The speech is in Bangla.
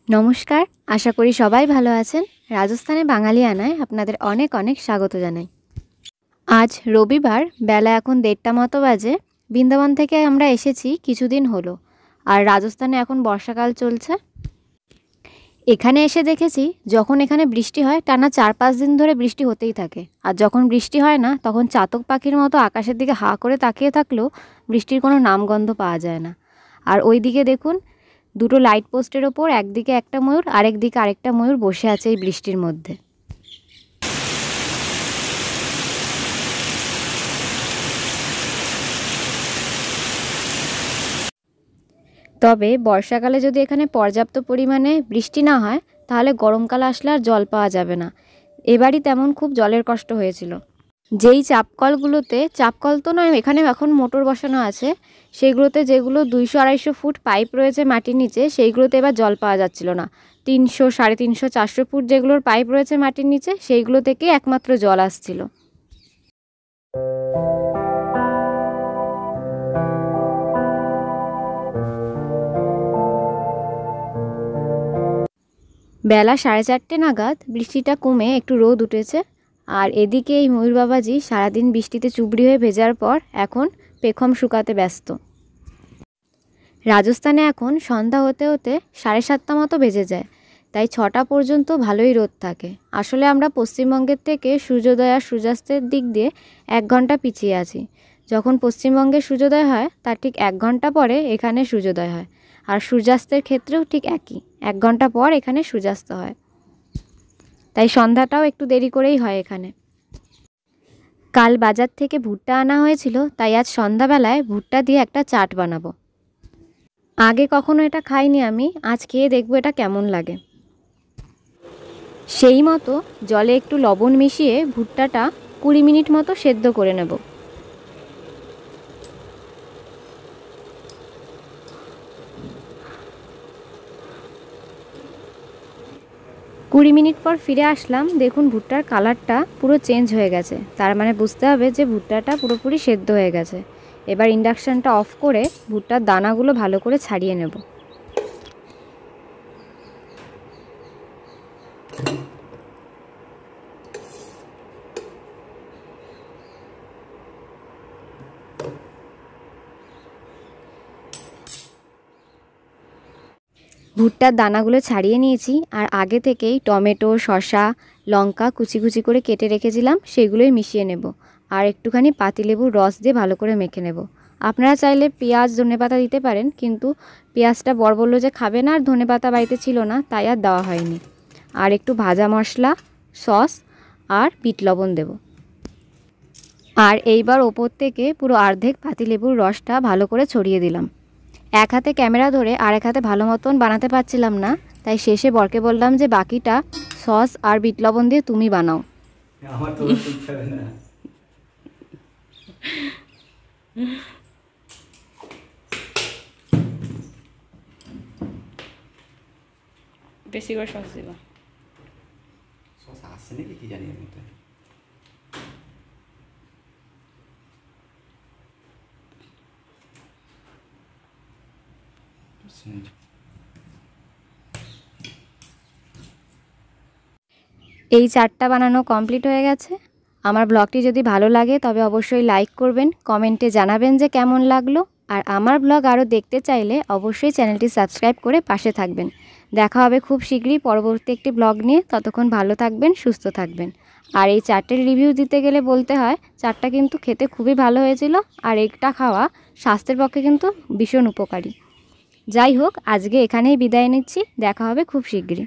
নমস্কার, আশা করি সবাই ভালো আছেন। রাজস্থানে বাঙালিয়ানায় আপনাদের অনেক অনেক স্বাগত জানাই। আজ রবিবার, বেলা এখন 1:30 মতো বাজে। বৃন্দাবন থেকে আমরা এসেছি কিছুদিন হলো, আর রাজস্থানে এখন বর্ষাকাল চলছে। এখানে এসে দেখেছি যখন এখানে বৃষ্টি হয় টানা 4-5 দিন ধরে বৃষ্টি হতেই থাকে, আর যখন বৃষ্টি হয় না তখন চাতক পাখির মতো আকাশের দিকে হাঁ করে তাকিয়ে থাকলেও বৃষ্টির কোনো নামগন্ধ পাওয়া যায় না। আর ওই দিকে দেখুন, দুটো লাইট পোস্টের ওপর একদিকে একটা ময়ূর, আরেক দিকে আরেকটা ময়ূর বসে আছে এই বৃষ্টির মধ্যে। তবে বর্ষাকালে যদি এখানে পর্যাপ্ত পরিমাণে বৃষ্টি না হয় তাহলে গরমকাল আসলে আর জল পাওয়া যাবে না। এবারই তেমন খুব জলের কষ্ট হয়েছিল। যেই চাপকলগুলোতে, চাপকল তো নয়, এখানে এখন মোটর বসানো আছে, সেইগুলোতে যেগুলো 200-250 ফুট পাইপ রয়েছে মাটির নিচে, সেইগুলোতে এবার জল পাওয়া যাচ্ছিল না। 300, 350, 400 ফুট যেগুলোর পাইপ রয়েছে মাটির নিচে, সেইগুলো থেকে একমাত্র জল আসছিল। বেলা 4:30 নাগাদ বৃষ্টিটা কমে একটু রোদ উঠেছে। আর এদিকে এই ময়ূর বাবাজি সারাদিন বৃষ্টিতে চুবড়ি হয়ে ভেজার পর এখন পেখম শুকাতে ব্যস্ত। রাজস্থানে এখন সন্ধ্যা হতে হতে 7:30 মতো বেজে যায়, তাই 6টা পর্যন্ত ভালোই রোদ থাকে। আসলে আমরা পশ্চিমবঙ্গের থেকে সূর্যোদয় আর সূর্যাস্তের দিক দিয়ে 1 ঘন্টা পিছিয়ে আছি। যখন পশ্চিমবঙ্গে সূর্যোদয় হয় তার ঠিক 1 ঘন্টা পরে এখানে সূর্যোদয় হয়, আর সূর্যাস্তের ক্ষেত্রেও ঠিক একই, 1 ঘন্টা পর এখানে সূর্যাস্ত হয়। তাই সন্ধ্যাটাও একটু দেরি করেই হয় এখানে। কাল বাজার থেকে ভুট্টা আনা হয়েছিল, তাই আজ সন্ধ্যাবেলায় ভুট্টা দিয়ে একটা চাট বানাবো। আগে কখনো এটা খাইনি আমি, আজ খেয়ে দেখবো এটা কেমন লাগে। সেই মতো জলে একটু লবণ মিশিয়ে ভুট্টাটা 20 মিনিট মতো সেদ্ধ করে নেব। কুড়ি মিনিট পর ফিরে আসলাম, দেখুন ভুট্টার কালারটা পুরো চেঞ্জ হয়ে গেছে, তার মানে বুঝতে হবে যে ভুট্টাটা পুরোপুরি সেদ্ধ হয়ে গেছে। এবার ইন্ডাকশানটা অফ করে ভুট্টার দানাগুলো ভালো করে ছাড়িয়ে নেব। ভুট্টার দানাগুলো ছাড়িয়ে নিয়েছি, আর আগে থেকেই টমেটো, শসা, লঙ্কা কুচি কুচি করে কেটে রেখেছিলাম, সেগুলোই মিশিয়ে নেব। আর একটুখানি পাতিলেবুর রস দিয়ে ভালো করে মেখে নেব। আপনারা চাইলে পেঁয়াজ, ধনেপাতা দিতে পারেন, কিন্তু পেঁয়াজটা বর বললো যে খাবে না, আর ধনেপাতা বাড়িতে ছিল না, তাই আর দেওয়া হয়নি। আর একটু ভাজা মশলা, সস আর বিট লবণ দেব। আর এইবার ওপর থেকে পুরো অর্ধেক পাতিলেবুর রসটা ভালো করে ছড়িয়ে দিলাম। এক হাতে ক্যামেরা ধরে আরেক হাতে ভালো মতন বানাতে পারছিলাম না, তাই শেষে বরকে বললাম যে বাকিটা সস আর বিট লবণ দিয়ে তুমি বানাও। আমার তো ইচ্ছা হবে না। বেশি করে সস দিবা। সস আসছে নাকি কি জানি আমি তো। এই চাটটা বানানো কমপ্লিট হয়ে গেছে। আমার ব্লগটি যদি ভালো লাগে তবে অবশ্যই লাইক করবেন, কমেন্টে জানাবেন যে কেমন লাগলো। আর আমার ব্লগ আরও দেখতে চাইলে অবশ্যই চ্যানেলটি সাবস্ক্রাইব করে পাশে থাকবেন। দেখা হবে খুব শীঘ্রই পরবর্তী একটি ব্লগ নিয়ে। ততক্ষণ ভালো থাকবেন, সুস্থ থাকবেন। আর এই চাটের রিভিউ দিতে গেলে বলতে হয়, চাটটা কিন্তু খেতে খুবই ভালো হয়েছিল, আর এটা খাওয়া স্বাস্থ্যের পক্ষে কিন্তু ভীষণ উপকারী। যাই হোক, আজকে এখানেই বিদায় নিচ্ছি, দেখা হবে খুব শীঘ্রই।